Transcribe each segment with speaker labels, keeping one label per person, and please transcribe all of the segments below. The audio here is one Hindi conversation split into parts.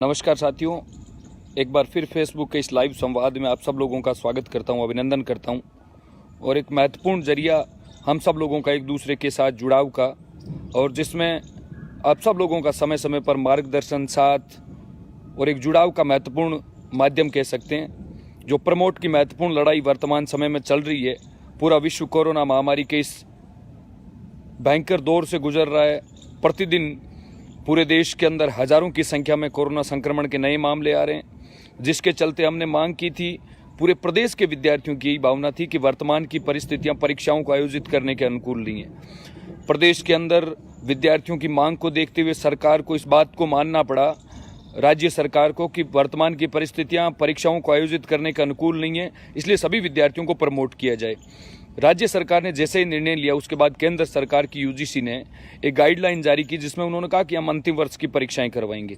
Speaker 1: नमस्कार साथियों, एक बार फिर फेसबुक के इस लाइव संवाद में आप सब लोगों का स्वागत करता हूं, अभिनंदन करता हूं। और एक महत्वपूर्ण जरिया हम सब लोगों का एक दूसरे के साथ जुड़ाव का, और जिसमें आप सब लोगों का समय समय पर मार्गदर्शन, साथ और एक जुड़ाव का महत्वपूर्ण माध्यम कह सकते हैं, जो प्रमोट की महत्वपूर्ण लड़ाई वर्तमान समय में चल रही है। पूरा विश्व कोरोना महामारी के इस भयंकर दौर से गुजर रहा है। प्रतिदिन पूरे देश के अंदर हजारों की संख्या में कोरोना संक्रमण के नए मामले आ रहे हैं, जिसके चलते हमने मांग की थी। पूरे प्रदेश के विद्यार्थियों की यही भावना थी कि वर्तमान की परिस्थितियां परीक्षाओं को आयोजित करने के अनुकूल नहीं है। प्रदेश के अंदर विद्यार्थियों की मांग को देखते हुए सरकार को इस बात को मानना पड़ा, राज्य सरकार को, कि वर्तमान की परिस्थितियां परीक्षाओं को आयोजित करने के अनुकूल नहीं है, इसलिए सभी विद्यार्थियों को प्रमोट किया जाए। राज्य सरकार ने जैसे ही निर्णय लिया, उसके बाद केंद्र सरकार की यूजीसी ने एक गाइडलाइन जारी की, जिसमें उन्होंने कहा कि हम अंतिम वर्ष की परीक्षाएं करवाएंगे।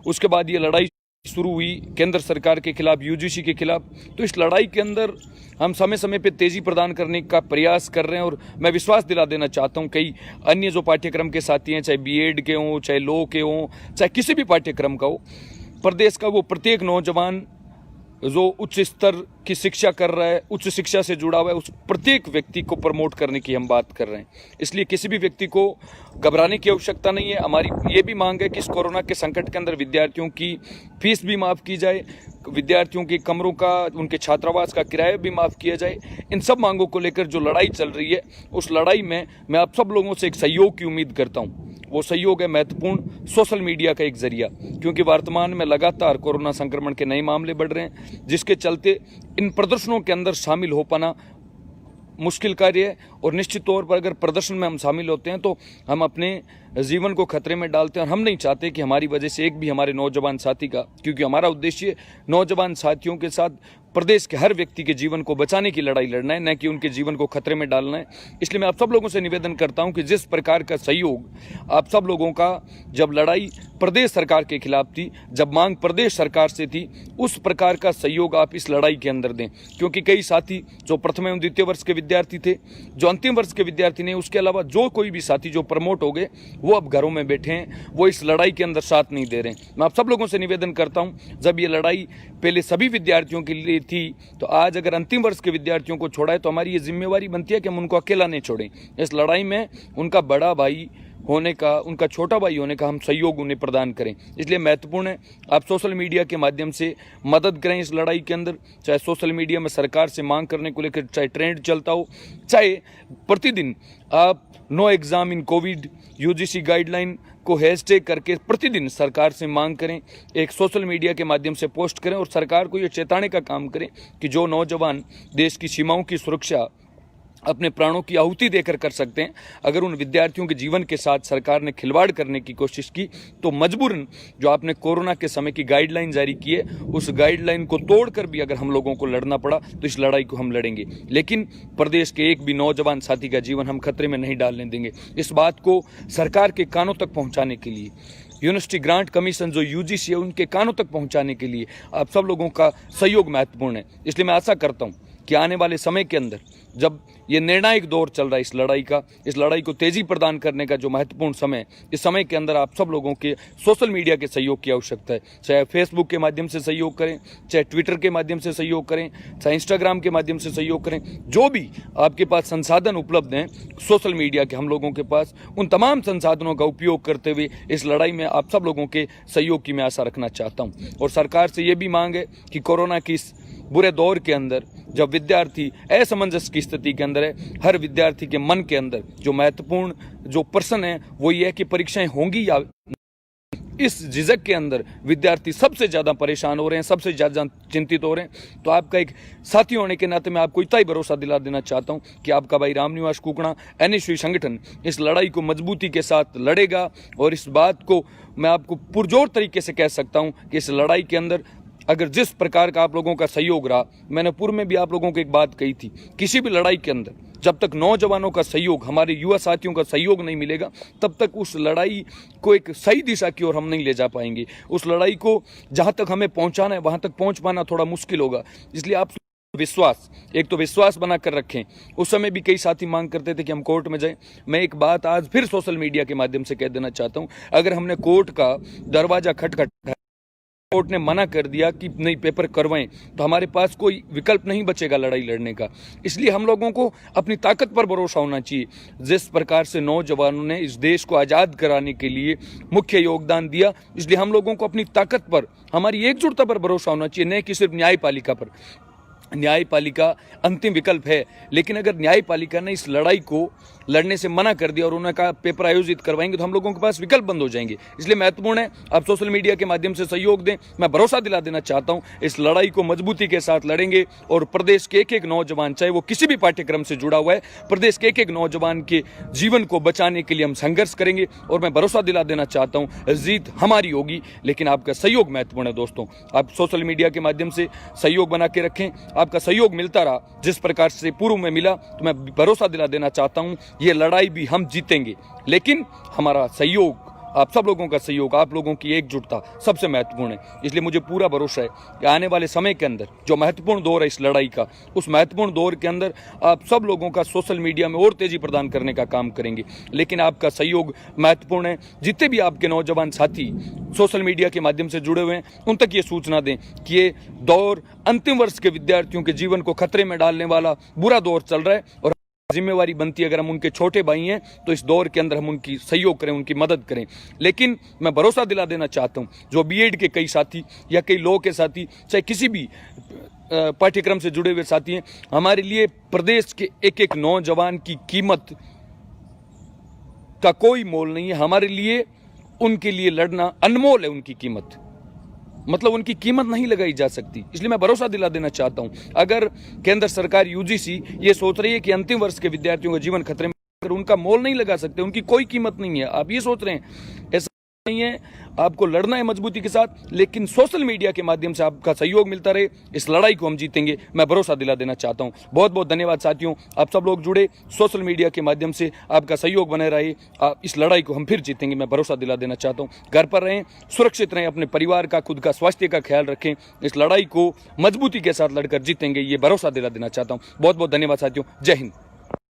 Speaker 1: उसके बाद ये लड़ाई शुरू हुई केंद्र सरकार के खिलाफ, यूजीसी के खिलाफ। तो इस लड़ाई के अंदर हम समय समय पे तेजी प्रदान करने का प्रयास कर रहे हैं, और मैं विश्वास दिला देना चाहता हूं, कई अन्य जो पाठ्यक्रम के साथी हैं, चाहे बीएड के हों, चाहे लॉ के हों, चाहे किसी भी पाठ्यक्रम का हो, प्रदेश का वो प्रत्येक नौजवान जो उच्च स्तर की शिक्षा कर रहा है, उच्च शिक्षा से जुड़ा हुआ है, उस प्रत्येक व्यक्ति को प्रमोट करने की हम बात कर रहे हैं। इसलिए किसी भी व्यक्ति को घबराने की आवश्यकता नहीं है। हमारी ये भी मांग है कि इस कोरोना के संकट के अंदर विद्यार्थियों की फीस भी माफ़ की जाए, विद्यार्थियों के कमरों का, उनके छात्रावास का किराया भी माफ़ किया जाए। इन सब मांगों को लेकर जो लड़ाई चल रही है, उस लड़ाई में मैं आप सब लोगों से एक सहयोग की उम्मीद करता हूँ। वो सहयोग है महत्वपूर्ण सोशल मीडिया का एक जरिया, क्योंकि वर्तमान में लगातार कोरोना संक्रमण के नए मामले बढ़ रहे हैं, जिसके चलते इन प्रदर्शनों के अंदर शामिल हो पाना मुश्किल कार्य है। और निश्चित तौर पर अगर प्रदर्शन में हम शामिल होते हैं तो हम अपने जीवन को खतरे में डालते हैं, और हम नहीं चाहते कि हमारी वजह से एक भी हमारे नौजवान साथी का, क्योंकि हमारा उद्देश्य नौजवान साथियों के साथ प्रदेश के हर व्यक्ति के जीवन को बचाने की लड़ाई लड़ना है, न कि उनके जीवन को खतरे में डालना है। इसलिए मैं आप सब लोगों से निवेदन करता हूं कि जिस प्रकार का सहयोग आप सब लोगों का जब लड़ाई प्रदेश सरकार के खिलाफ थी, जब मांग प्रदेश सरकार से थी, उस प्रकार का सहयोग आप इस लड़ाई के अंदर दें। क्योंकि कई साथी जो प्रथम एवं द्वितीय वर्ष के विद्यार्थी थे, जो अंतिम वर्ष के विद्यार्थी ने, उसके अलावा जो कोई भी साथी जो प्रमोट हो गए, वो अब घरों में बैठे हैं, वो इस लड़ाई के अंदर साथ नहीं दे रहे हैं। मैं आप सब लोगों से निवेदन करता हूं, जब ये लड़ाई पहले सभी विद्यार्थियों के लिए थी, तो आज अगर अंतिम वर्ष के विद्यार्थियों को छोड़ा है, तो हमारी ये जिम्मेवारी बनती है कि हम उनको अकेला नहीं छोड़ें। इस लड़ाई में उनका बड़ा भाई होने का, उनका छोटा भाई होने का हम सहयोग उन्हें प्रदान करें। इसलिए महत्वपूर्ण है आप सोशल मीडिया के माध्यम से मदद करें इस लड़ाई के अंदर। चाहे सोशल मीडिया में सरकार से मांग करने को लेकर चाहे ट्रेंड चलता हो, चाहे प्रतिदिन आप no exam in COVID UGC guideline को हैशटैग करके प्रतिदिन सरकार से मांग करें, एक सोशल मीडिया के माध्यम से पोस्ट करें, और सरकार को ये चेताने का काम करें कि जो नौजवान देश की सीमाओं की सुरक्षा अपने प्राणों की आहुति देकर कर सकते हैं, अगर उन विद्यार्थियों के जीवन के साथ सरकार ने खिलवाड़ करने की कोशिश की, तो मजबूरन जो आपने कोरोना के समय की गाइडलाइन जारी की है, उस गाइडलाइन को तोड़कर भी अगर हम लोगों को लड़ना पड़ा, तो इस लड़ाई को हम लड़ेंगे। लेकिन प्रदेश के एक भी नौजवान साथी का जीवन हम खतरे में नहीं डालने देंगे। इस बात को सरकार के कानों तक पहुंचाने के लिए, यूनिवर्सिटी ग्रांट कमीशन जो यूजीसी है, उनके कानों तक पहुंचाने के लिए आप सब लोगों का सहयोग महत्वपूर्ण है। इसलिए मैं आशा करता हूं कि आने वाले समय के अंदर, जब ये निर्णायक दौर चल रहा है इस लड़ाई का, इस लड़ाई को तेजी प्रदान करने का जो महत्वपूर्ण समय, इस समय के अंदर आप सब लोगों के सोशल मीडिया के सहयोग की आवश्यकता है। चाहे फेसबुक के माध्यम से सहयोग करें, चाहे ट्विटर के माध्यम से सहयोग करें, चाहे इंस्टाग्राम के माध्यम से सहयोग करें, जो भी आपके पास संसाधन उपलब्ध हैं सोशल मीडिया के हम लोगों के पास, उन तमाम संसाधनों का उपयोग करते हुए इस लड़ाई में आप सब लोगों के सहयोग की मैं आशा रखना चाहता हूँ। और सरकार से ये भी मांग है कि कोरोना की इस बुरे दौर के अंदर, जब विद्यार्थी असमंजस की स्थिति के अंदर है, हर विद्यार्थी के मन के अंदर जो महत्वपूर्ण जो प्रश्न है वो ये है कि परीक्षाएं होंगी या, इस झिझक के अंदर विद्यार्थी सबसे ज़्यादा परेशान हो रहे हैं, सबसे ज़्यादा चिंतित हो रहे हैं। तो आपका एक साथी होने के नाते मैं आपको इतना ही भरोसा दिला देना चाहता हूं कि आपका भाई रामनिवास कुकड़ा एनएसयू संगठन इस लड़ाई को मजबूती के साथ लड़ेगा। और इस बात को मैं आपको पुरजोर तरीके से कह सकता हूं कि इस लड़ाई के अंदर अगर जिस प्रकार का आप लोगों का सहयोग रहा, मैंने पूर्व में भी आप लोगों को एक बात कही थी, किसी भी लड़ाई के अंदर जब तक नौजवानों का सहयोग, हमारे युवा साथियों का सहयोग नहीं मिलेगा, तब तक उस लड़ाई को एक सही दिशा की ओर हम नहीं ले जा पाएंगे। उस लड़ाई को जहां तक हमें पहुंचाना है, वहां तक पहुंच पाना थोड़ा मुश्किल होगा। इसलिए आप विश्वास, एक तो विश्वास बनाकर रखें। उस समय भी कई साथी मांग करते थे कि हम कोर्ट में जाएं। मैं एक बात आज फिर सोशल मीडिया के माध्यम से कह देना चाहता हूं, अगर हमने कोर्ट का दरवाजा खटखटाया कोर्ट ने मना कर दिया कि नहीं पेपर करवाएं, तो हमारे पास कोई विकल्प नहीं बचेगा लड़ाई लड़ने का। इसलिए हम लोगों को अपनी ताकत पर भरोसा होना चाहिए। जिस प्रकार से नौजवानों ने इस देश को आज़ाद कराने के लिए मुख्य योगदान दिया, इसलिए हम लोगों को अपनी ताकत पर, हमारी एकजुटता पर भरोसा होना चाहिए, न कि सिर्फ न्यायपालिका पर। न्यायपालिका अंतिम विकल्प है, लेकिन अगर न्यायपालिका ने इस लड़ाई को लड़ने से मना कर दिया और उन्होंने कहा पेपर आयोजित करवाएंगे, तो हम लोगों के पास विकल्प बंद हो जाएंगे। इसलिए महत्वपूर्ण है आप सोशल मीडिया के माध्यम से सहयोग दें। मैं भरोसा दिला देना चाहता हूं इस लड़ाई को मजबूती के साथ लड़ेंगे और प्रदेश के एक एक नौजवान, चाहे वो किसी भी पाठ्यक्रम से जुड़ा हुआ है, प्रदेश के एक नौजवान के जीवन को बचाने के लिए हम संघर्ष करेंगे। और मैं भरोसा दिला देना चाहता हूं जीत हमारी होगी, लेकिन आपका सहयोग महत्वपूर्ण है। दोस्तों, आप सोशल मीडिया के माध्यम से सहयोग बना के रखें। आपका सहयोग मिलता रहा जिस प्रकार से पूर्व में मिला, तो मैं भरोसा दिला देना चाहता हूं ये लड़ाई भी हम जीतेंगे, लेकिन हमारा सहयोग, आप सब लोगों का सहयोग, आप लोगों की एकजुटता सबसे महत्वपूर्ण है। इसलिए मुझे पूरा भरोसा है कि आने वाले समय के अंदर जो महत्वपूर्ण दौर है इस लड़ाई का, उस महत्वपूर्ण दौर के अंदर आप सब लोगों का सोशल मीडिया में और तेजी प्रदान करने का काम करेंगे। लेकिन आपका सहयोग महत्वपूर्ण है। जितने भी आपके नौजवान साथी सोशल मीडिया के माध्यम से जुड़े हुए हैं, उन तक ये सूचना दें कि ये दौर अंतिम वर्ष के विद्यार्थियों के जीवन को खतरे में डालने वाला बुरा दौर चल रहा है और जिम्मेवारी बनती है, अगर हम उनके छोटे भाई हैं तो इस दौर के अंदर हम उनकी सहयोग करें, उनकी मदद करें। लेकिन मैं भरोसा दिला देना चाहता हूं जो बीएड के कई साथी या कई लॉ के साथी, चाहे किसी भी पाठ्यक्रम से जुड़े हुए साथी हैं, हमारे लिए प्रदेश के एक एक नौजवान की कीमत का कोई मोल नहीं है। हमारे लिए उनके लिए लड़ना अनमोल है। उनकी कीमत मतलब उनकी कीमत नहीं लगाई जा सकती। इसलिए मैं भरोसा दिला देना चाहता हूं, अगर केंद्र सरकार यूजीसी ये सोच रही है कि अंतिम वर्ष के विद्यार्थियों का जीवन खतरे में, अगर उनका मोल नहीं लगा सकते, उनकी कोई कीमत नहीं है, आप ये सोच रहे हैं, ऐसा नहीं है। आपको लड़ना है मजबूती के साथ, लेकिन सोशल मीडिया के माध्यम से आपका सहयोग मिलता रहे, इस लड़ाई को हम जीतेंगे, मैं भरोसा दिला देना चाहता हूं। बहुत बहुत धन्यवाद साथियों, आप सब लोग जुड़े, सोशल मीडिया के माध्यम से आपका सहयोग बने रहे, इस लड़ाई को हम फिर जीतेंगे, मैं भरोसा दिला देना चाहता हूं। घर पर रहें, सुरक्षित रहें, अपने परिवार का, खुद का स्वास्थ्य का ख्याल रखें, इस लड़ाई को मजबूती के साथ लड़कर जीतेंगे, ये भरोसा दिला देना चाहता हूं। बहुत बहुत धन्यवाद साथियों, जय हिंद।